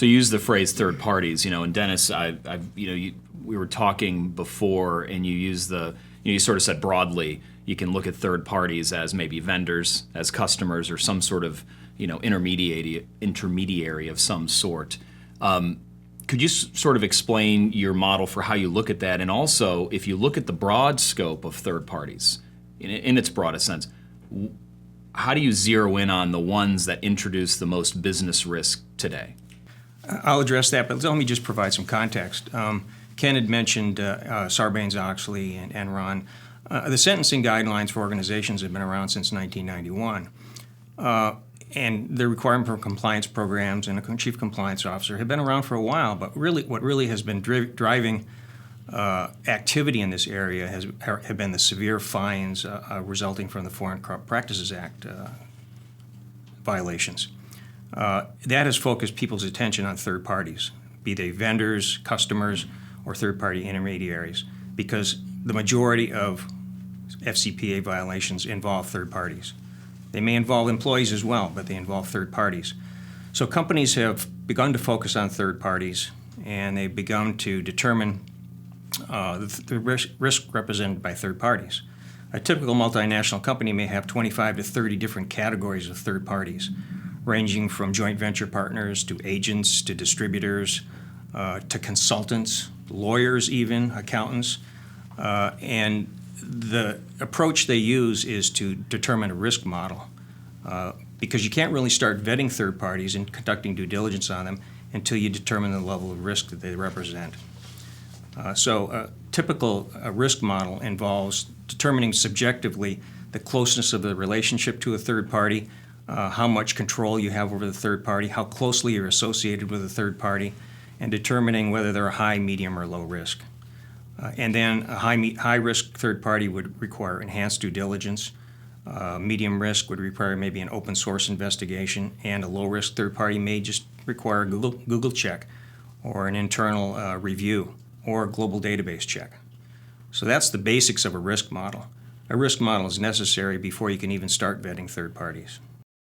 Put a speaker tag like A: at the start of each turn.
A: So you use the phrase third parties, and Dennis, we were talking before, and you use you sort of said broadly, you can look at third parties as maybe vendors, as customers, or some sort of, intermediary of some sort. Could you sort of explain your model for how you look at that? And also, if you look at the broad scope of third parties, in its broadest sense, how do you zero in on the ones that introduce the most business risk today?
B: I'll address that, but let me just provide some context. Ken had mentioned Sarbanes-Oxley and Enron. The sentencing guidelines for organizations have been around since 1991. And the requirement for compliance programs and a chief compliance officer have been around for a while, but what really has been driving activity in this area have been the severe fines resulting from the Foreign Corrupt Practices Act violations. That has focused people's attention on third parties, be they vendors, customers, or third-party intermediaries, because the majority of FCPA violations involve third parties. They may involve employees as well, but they involve third parties. So companies have begun to focus on third parties, and they've begun to determine the risk represented by third parties. A typical multinational company may have 25 to 30 different categories of third parties, ranging from joint venture partners to agents to distributors to consultants, lawyers even, accountants. And the approach they use is to determine a risk model because you can't really start vetting third parties and conducting due diligence on them until you determine the level of risk that they represent. So a typical risk model involves determining subjectively the closeness of the relationship to a third party, how much control you have over the third party, how closely you're associated with a third party, and determining whether they're a high, medium, or low risk. And then a high-risk third party would require enhanced due diligence. Medium risk would require maybe an open source investigation, and a low-risk third party may just require a Google check or an internal review or a global database check. So that's the basics of a risk model. A risk model is necessary before you can even start vetting third parties.